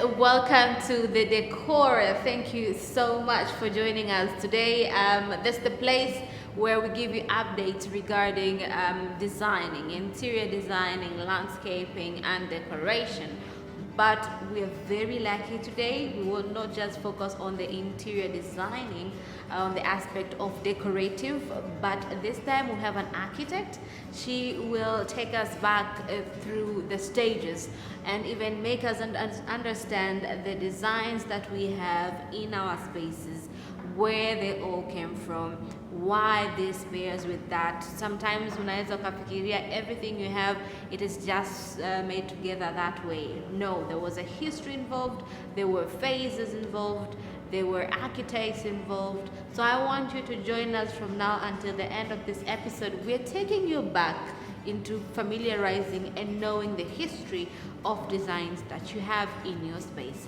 welcome to the decor. Thank you so much for joining us today. This is the place where we give you updates regarding designing, interior designing, landscaping, and decoration. But we are very lucky today. We will not just focus on the interior designing, the aspect of decorative, but this time we have an architect. She will take us back through the stages and even make us understand the designs that we have in our spaces, where they all came from, why this pairs with that. Sometimes unaweza ukafikiria everything you have, it is just made together that way. No, there was a history involved, there were phases involved, there were architects involved. So I want you to join us from now until the end of this episode. We're taking you back into familiarizing and knowing the history of designs that you have in your space.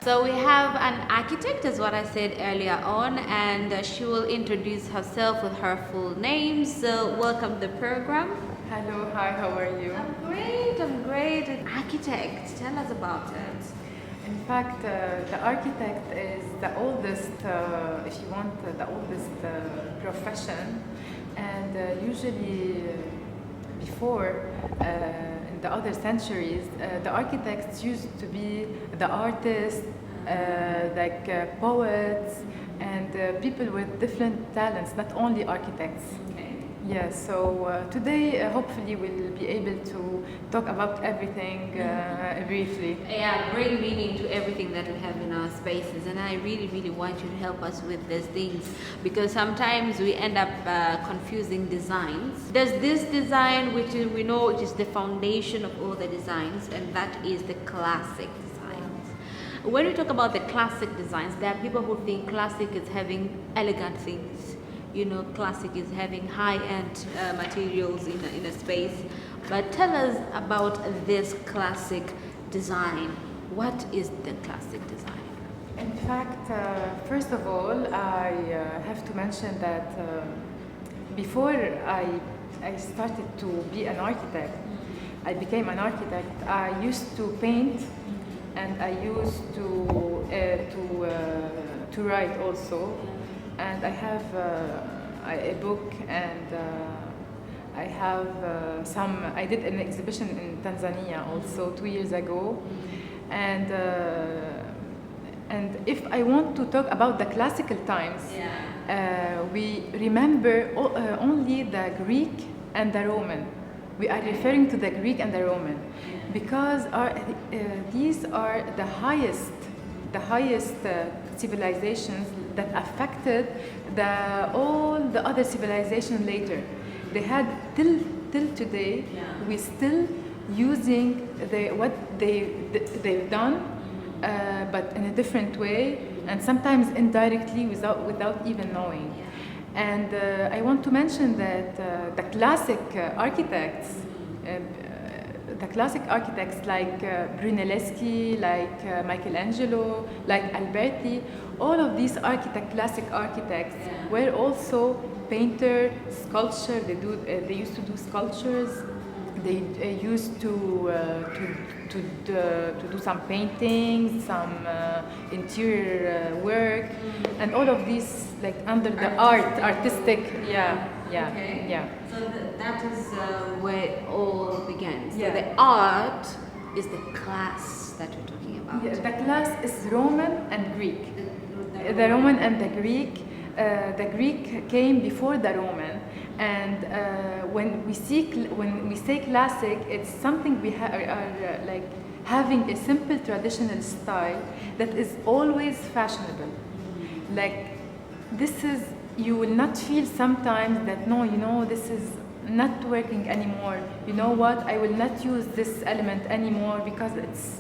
So we have an architect, as what I said earlier on, and she will introduce herself with her full name. So welcome to the program. Hello, hi, how are you? I'm great. An architect, tell us about it. In fact, the architect is the oldest, if you want, the oldest profession. And usually before, in the other centuries, the architects used to be the artists, poets, and people with different talents, not only architects. Yeah, so today hopefully we'll be able to talk about everything briefly. Yeah, bring meaning to everything that we have in our spaces, and I really want you to help us with these things, because sometimes we end up confusing designs. There's this design which we know which is the foundation of all the designs, and that is the classic designs. When we talk about the classic designs, there are people who think classic is having elegant things. You know, classic is having high-end materials in a space. But tell us about this classic design. What is the classic design? In fact, first of all, I have to mention that before I started to be an architect, I became an architect. I used to paint, and I used to write also. And I have a book, and I have I did an exhibition in Tanzania also 2 years ago. And if I want to talk about the classical times, we remember only the Greek and the Roman. We are referring to the Greek and the Roman because these are the highest civilizations that affected all the other civilizations later. They had till today. We still using what they've done, but in a different way, and sometimes indirectly without even knowing. And I want to mention that the classic architects. The classic architects like Brunelleschi, like Michelangelo, like Alberti, all of these classic architects were also painter, sculpture. They used to do sculptures. They used to do some paintings, some interior work, and all of these like under the artistic. Okay. Yeah. So that is where it all began. So Yeah. the art is the class that we're talking about. Yeah, the class is Roman and Greek. The Roman and the Greek. The Greek came before the Roman, and when we say classic, it's something we are like having a simple traditional style that is always fashionable. Like this is. You will not feel sometimes that no, this is not working anymore. You know what? I will not use this element anymore because it's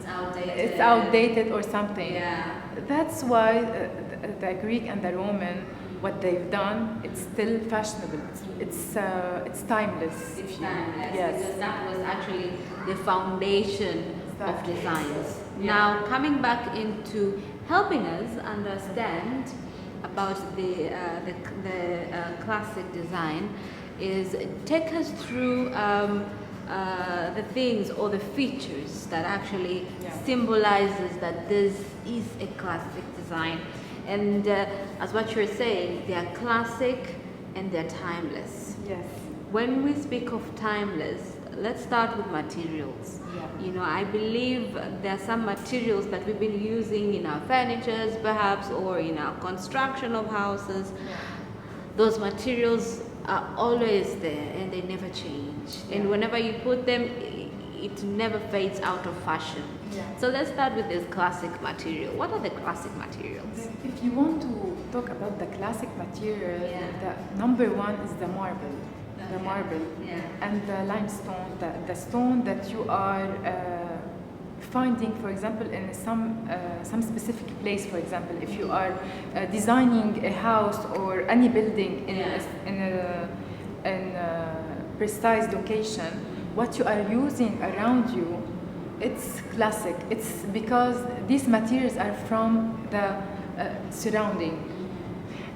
outdated. It's outdated or something. Yeah. That's why the Greek and the Roman, what they've done, it's still fashionable. It's timeless. It's timeless. Yes. Because that was actually the foundation of Exactly. designs. Yeah. Now coming back into helping us understand about the classic design is take us through the things or the features that actually symbolizes that this is a classic design. And as what you're saying, they are classic and they're timeless. Yes. When we speak of timeless, let's start with materials. Yeah. You know, I believe there are some materials that we've been using in our furnitures perhaps, or in our construction of houses. Yeah. Those materials are always there and they never change. Yeah. And whenever you put them, it never fades out of fashion. Yeah. So let's start with this classic material. What are the classic materials? If you want to talk about the classic material, the number one is the marble. The marble and the limestone, the stone that you are finding, for example, in some specific place. For example, if you are designing a house or any building in a precise location, what you are using around you, it's classic. It's because these materials are from the surrounding,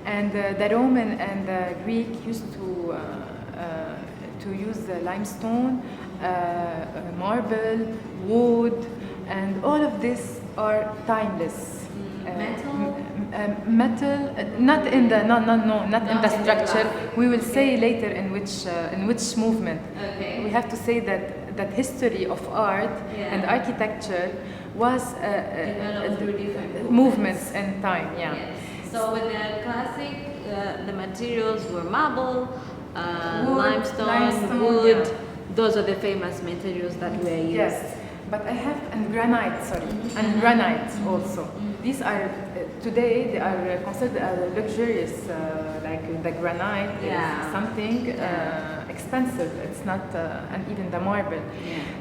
and the Roman and the Greek used to use the limestone, marble, wood, and all of this are timeless. Metal, not in the not in the structure. We will say later in which movement. Okay. We have to say that history of art and architecture was developed through different movements in time. Yeah. Yes. So with the classic, the materials were marble, limestone, wood. Those are the famous materials that were used. Yes, but I have and granite. Sorry, and granite also. These are today they are considered luxurious, like the granite is something expensive. It's not, and even the marble.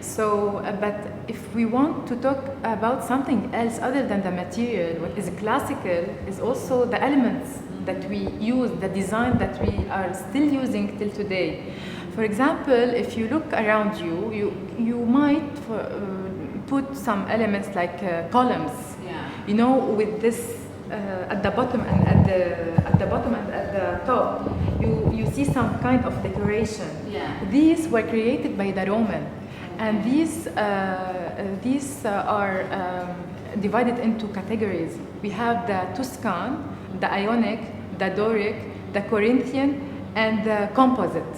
So, but if we want to talk about something else other than the material, what is classical is also the elements that we use, the design that we are still using till today. For example, if you look around you, you might put some elements like columns. You know, with this at the bottom and at the bottom and at the top, you see some kind of decoration. These were created by the Roman, and these are divided into categories. We have the Tuscan, the Ionic, the Doric, the Corinthian, and the composite.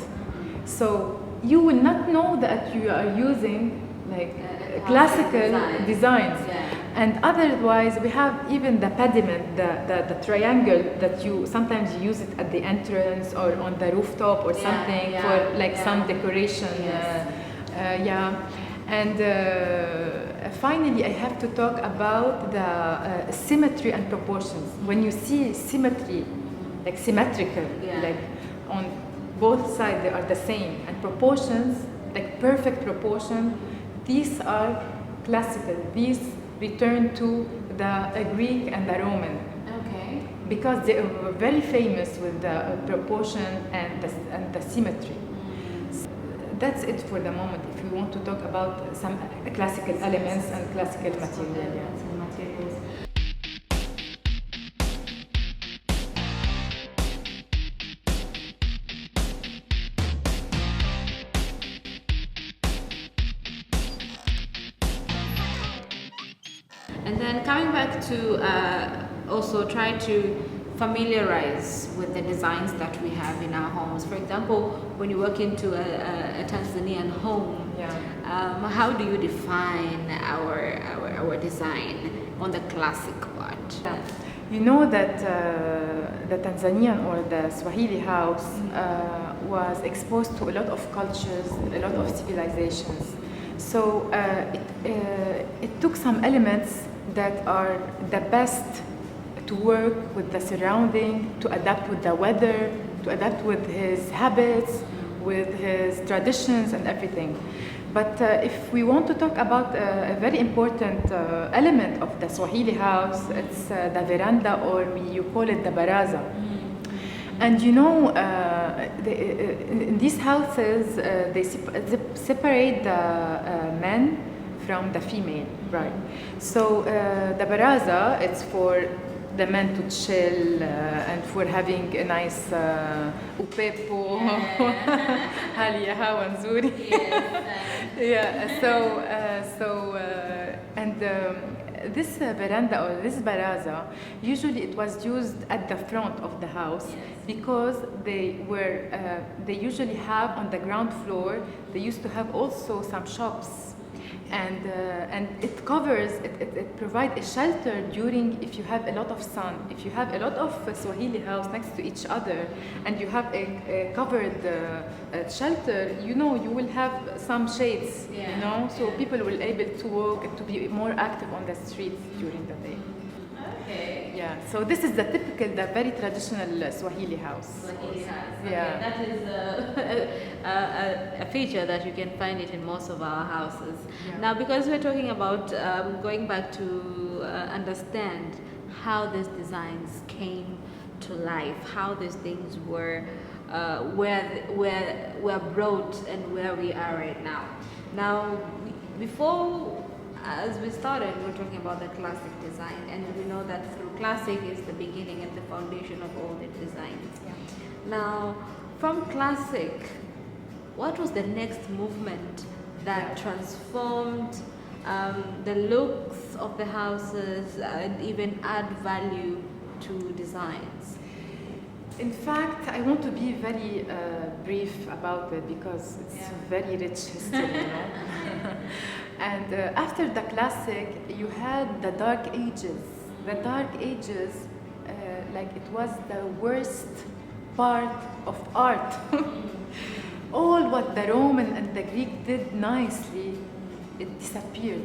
So you will not know that you are using like classical designs. And otherwise, we have even the pediment, the triangle that you sometimes use it at the entrance or on the rooftop or something for like some decoration. And finally, I have to talk about the symmetry and proportions. When you see symmetry, like symmetrical, like on both sides they are the same, and proportions, like perfect proportion, these are classical. These return to the Greek and the Roman. Okay. Because they were very famous with the proportion and the symmetry. So that's it for the moment. If we want to talk about some classical elements and classical materials. And then coming back to also try to familiarize with the designs that we have in our homes. For example, when you walk into a Tanzanian home, how do you define our design on the classic part? You know that the Tanzanian or the Swahili house was exposed to a lot of cultures, a lot of civilizations. So it took some elements that are the best to work with the surrounding, to adapt with the weather, to adapt with his habits, with his traditions and everything. But if we want to talk about a very important element of the Swahili house, it's the veranda, or you call it the baraza. And you know, in these houses, they separate the men from the female, right? So the baraza, it's for the men to chill and for having a nice upepo, haliyaha wanzuri. Yeah. This veranda or this baraza, usually it was used at the front of the house because they usually have on the ground floor. They used to have also some shops. And it covers, it provides a shelter during if you have a lot of sun. If you have a lot of Swahili house next to each other and you have a covered shelter, you will have some shades, so people will able to walk and to be more active on the streets during the day. Okay. Yeah, so this is the very traditional Swahili house. Swahili house. Okay. Yeah. That is a feature that you can find it in most of our houses. Yeah. Now, because we're talking about going back to understand how these designs came to life, how these things were brought and where we are right now. Now, before, as we started, we were talking about the classic design, and we know that through classic is the beginning and the foundation of all the designs. Yeah. Now, from classic, what was the next movement that transformed the looks of the houses and even add value to designs? In fact, I want to be very brief about it because it's very rich history, And after the classic, you had the Dark Ages. The Dark Ages, it was the worst part of art. All what the Roman and the Greek did nicely, it disappeared.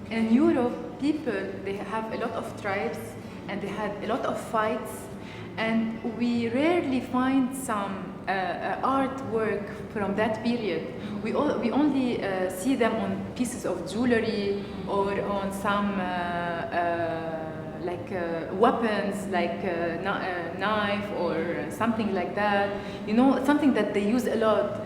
In Europe, they have a lot of tribes and they had a lot of fights, and we rarely find some artwork from that period. We only see them on pieces of jewelry or on some weapons, like a knife or something like that. Something that they use a lot.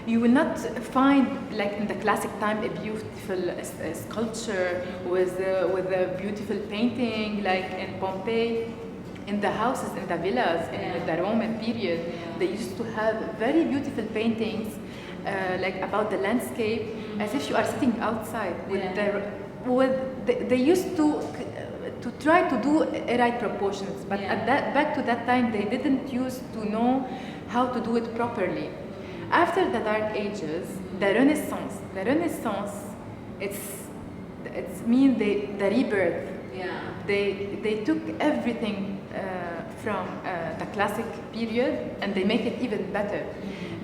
You will not find, like in the classic time, a beautiful sculpture with a beautiful painting, like in Pompeii. In the houses, in the villas, in the Roman period, they used to have very beautiful paintings, about the landscape, as if you are sitting outside. They used to try to do right proportions, but back to that time, they didn't used to know how to do it properly. After the Dark Ages, the Renaissance, it's mean the rebirth. Yeah. They took everything from the classic period and they make it even better.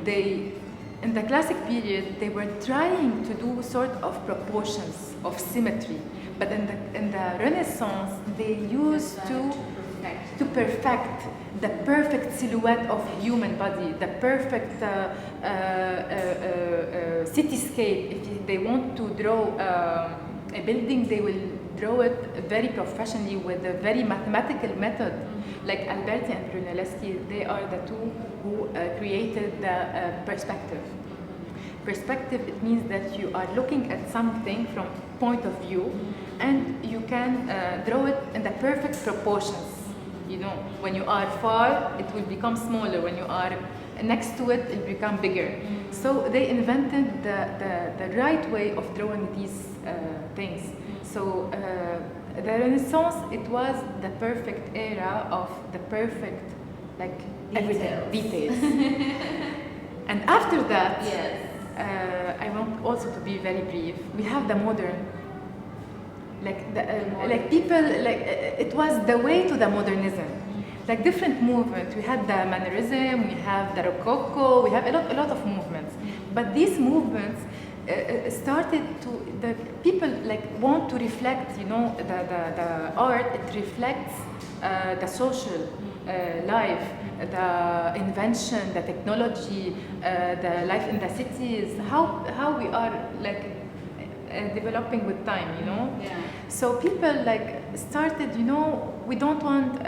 In the classic period, they were trying to do sort of proportions of symmetry, but in the Renaissance, they used to perfect the perfect silhouette of human body, the perfect cityscape. If they want to draw a building, they will draw it very professionally with a very mathematical method. Like Alberti and Brunelleschi, they are the two who created the perspective. Perspective, it means that you are looking at something from point of view and you can draw it in the perfect proportions. When you are far, it will become smaller. When you are next to it, it will become bigger. So they invented the right way of drawing these things. So the Renaissance, it was the perfect era of the perfect, everything, details. And after that, I want also to be very brief. We have the modern, it was the way to the modernism. Different movements. We had the Mannerism, we have the Rococo, we have a lot of movements. But these movements started to, the people want to reflect, the art, it reflects the social life, the invention, the technology, the life in the cities, how we are developing with time, Yeah. So people started, we don't want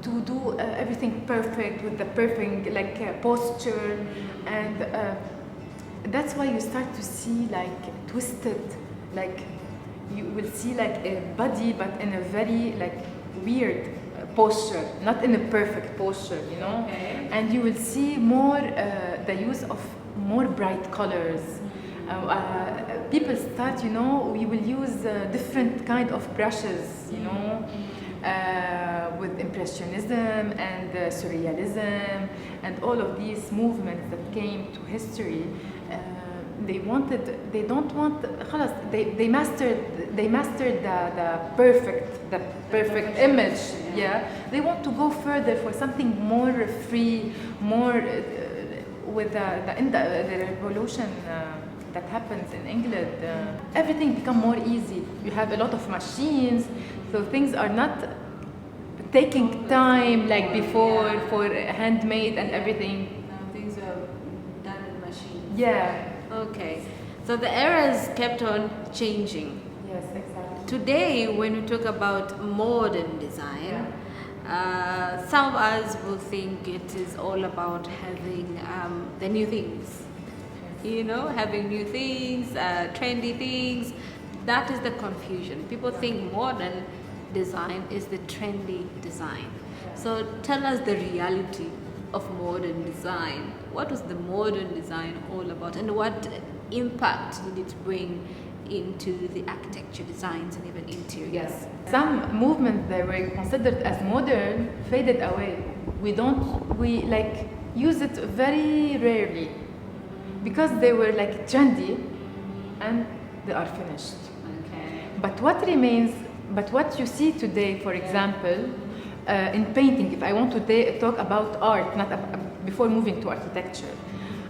to do everything perfect with the perfect posture, and that's why you start to see like twisted, like you will see like a body but in a very like weird posture, not in a perfect posture, you know. Okay. And you will see more the use of more bright colors. People start, you know, we will use different kind of brushes, you know, with Impressionism and Surrealism and all of these movements that came to history. They don't want, خلاص, they mastered the perfect image. Yeah, they want to go further for something more free, more with the revolution that happens in England. Everything become more easy. You have a lot of machines, so things are not taking time like before for handmade and everything. Now things are done in machines. Yeah. Okay, so the eras kept on changing. Yes, exactly. Today, when we talk about modern design, some of us will think it is all about having the new things. You know, having new things, trendy things. That is the confusion. People think modern design is the trendy design. So tell us the reality of modern design. What was the modern design all about, and what impact did it bring into the architecture designs and even interiors? Yes. Some movements that were considered as modern faded away. We like use it very rarely because they were like trendy and they are finished. Okay. But what you see today, for example, in painting, if I want to talk about art, not before moving to architecture,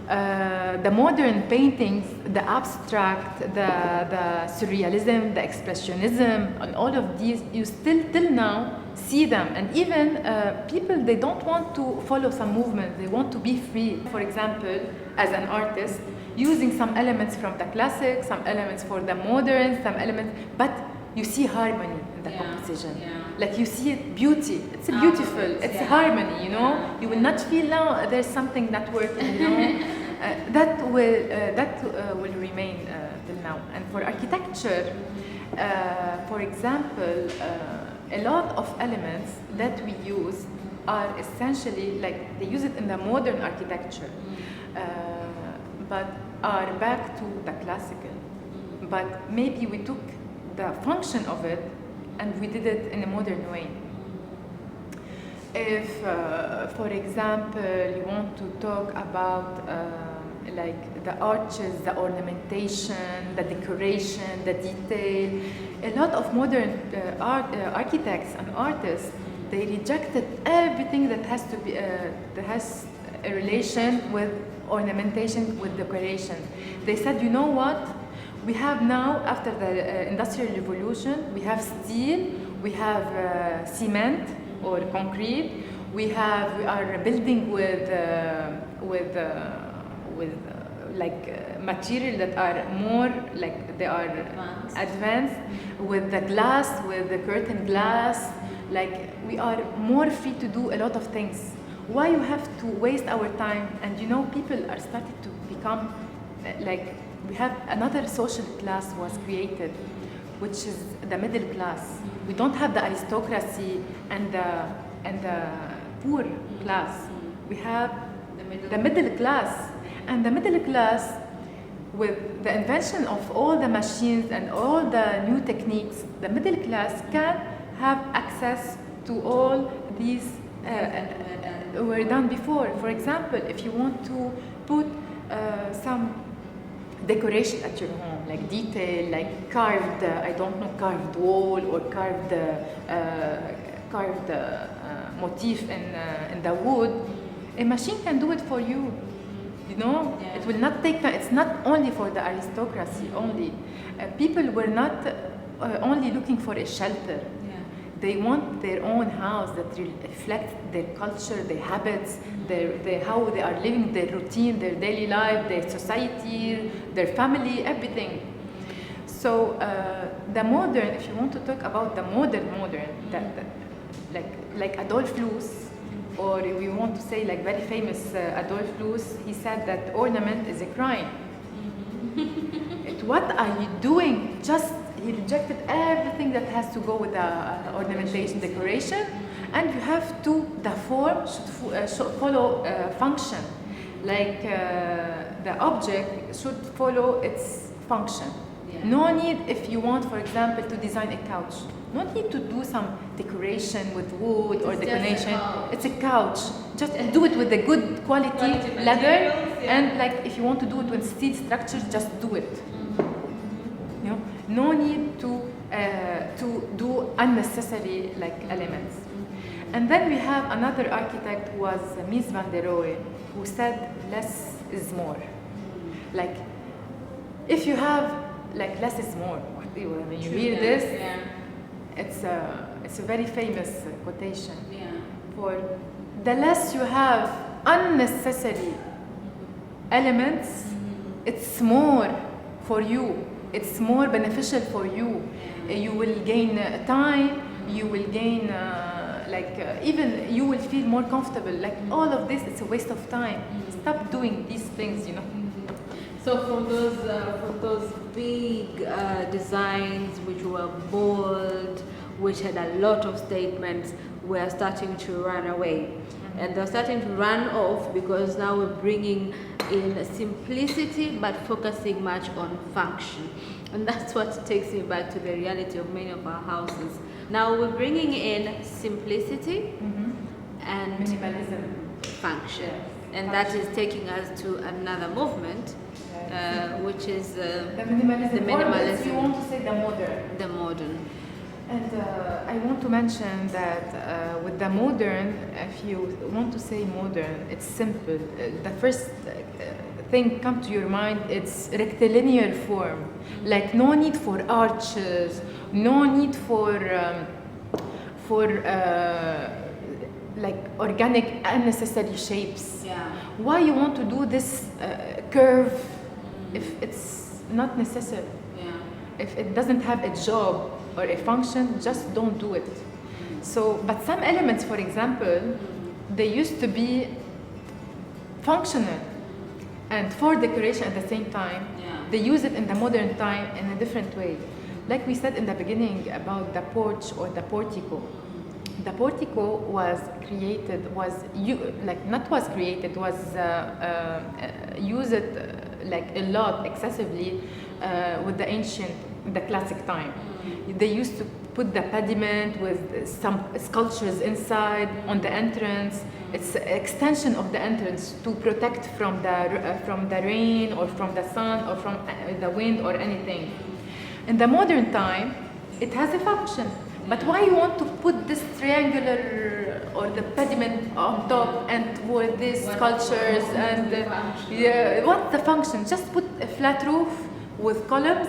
the modern paintings, the abstract, the surrealism, the expressionism, and all of these, you still till now see them. And even people, they don't want to follow some movement, they want to be free. For example, as an artist, using some elements from the classic, some elements for the modern, some elements, but you see harmony in the composition. Yeah. Like you see it, beauty. It's beautiful. It's harmony. You know. You will not feel now there's something not working. You know. That will remain till now. And for architecture, for example, a lot of elements that we use are essentially like they use it in the modern architecture, but are back to the classical. But maybe we took the function of it and we did it in a modern way. If, for example, you want to talk about like the arches, the ornamentation, the decoration, the detail, a lot of modern architects and artists, they rejected everything that has to be that has a relation with ornamentation, with decoration. They said, you know what? We have now, after the Industrial Revolution, we have steel, we have cement or concrete, we are building with like material that are more like they are advanced with the glass, with the curtain glass. Like we are more free to do a lot of things. Why you have to waste our time? And you know, people are starting to become like, we have another social class was created, which is the middle class. We don't have the aristocracy and the poor class. We have the middle class. And the middle class, with the invention of all the machines and all the new techniques, the middle class can have access to all these were done before. For example, if you want to put some decoration at your home, like detail, like carved, I don't know, carved wall or carved motif in the wood, a machine can do it for you. You know, it will not take time. It's not only for the aristocracy only. People were not only looking for a shelter. They want their own house that reflects their culture, their habits, how they are living, their routine, their daily life, their society, their family, everything. So the modern, if you want to talk about the modern, like Adolf Loos, or we want to say like very famous Adolf Loos, he said that ornament is a crime. what are you doing? Just he rejected everything that has to go with the ornamentation, decoration, and you have to, the form should follow function. Like the object should follow its function. Yeah. No need, if you want, for example, to design a couch, no need to do some decoration with wood or decoration. It's a couch. Just do it with a good quality leather, and like if you want to do it with steel structures, just do it. You know, no need to do unnecessary like elements. And then we have another architect who was Mies van der Rohe, who said less is more. Like if you have like less is more. When you hear this, it's a very famous quotation. For the less you have unnecessary elements, it's more for you. It's more beneficial for you. You will gain time. You will gain even you will feel more comfortable. Like all of this, it's a waste of time. Stop doing these things. You know. So from those big designs which were bold, which had a lot of statements, we are starting to run away. And they're starting to run off because now we're bringing in simplicity but focusing much on function. And that's what takes me back to the reality of many of our houses. Now we're bringing in simplicity and minimalism, function. And that is taking us to another movement, which is the minimalism. Or if you want to say the modern. The modern. And I want to mention that with the modern, if you want to say modern, it's simple. The first thing come to your mind, it's rectilinear form. Like no need for arches, no need for like organic unnecessary shapes. Yeah. Why you want to do this curve if it's not necessary? Yeah. If it doesn't have a job or a function, just don't do it. So, but some elements, for example, they used to be functional and for decoration at the same time. Yeah. They use it in the modern time in a different way. Like we said in the beginning about the porch or the portico. The portico was created, was used like a lot excessively with the ancient, the classic time. They used to put the pediment with some sculptures inside on the entrance. It's an extension of the entrance to protect from the rain or from the sun or from the wind or anything. In the modern time, it has a function. But why you want to put this triangular or the pediment on top and with these sculptures and what's the function? Just put a flat roof with columns,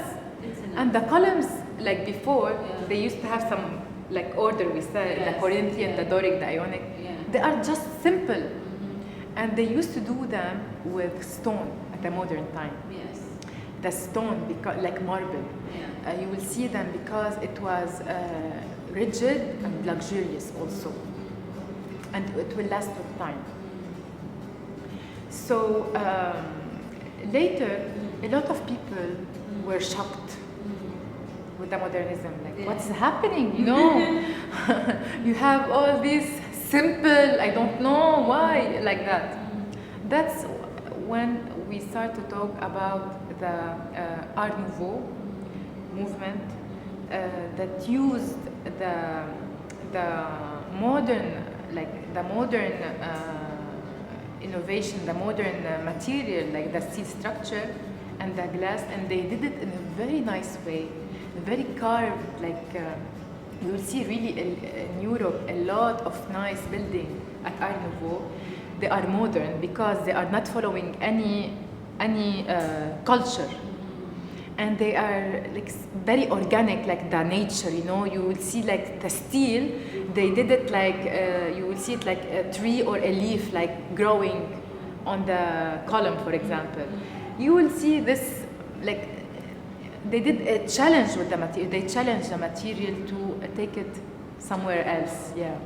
and the columns like before they used to have some like order. We said the Corinthian, the Doric, the Ionic. They are just simple, and they used to do them with stone at the modern time. Yes. The stone, because like marble. You will see them because it was rigid and luxurious also, and it will last with time. So later, a lot of people were shocked with the modernism. Like, what's happening? You know, you have all these simple. I don't know why like that. That's when we start to talk about the Art Nouveau movement that used the modern, like the modern innovation, the modern material, like the steel structure and the glass, and they did it in a very nice way, very carved. Like you will see really in Europe a lot of nice building at Art Nouveau. They are modern because they are not following any culture. And they are like very organic, like the nature, you know. You will see like the steel, they did it like, you will see it like a tree or a leaf like growing on the column, for example. You will see this, like, they did a challenge with the material. They challenged the material to take it somewhere else, yeah.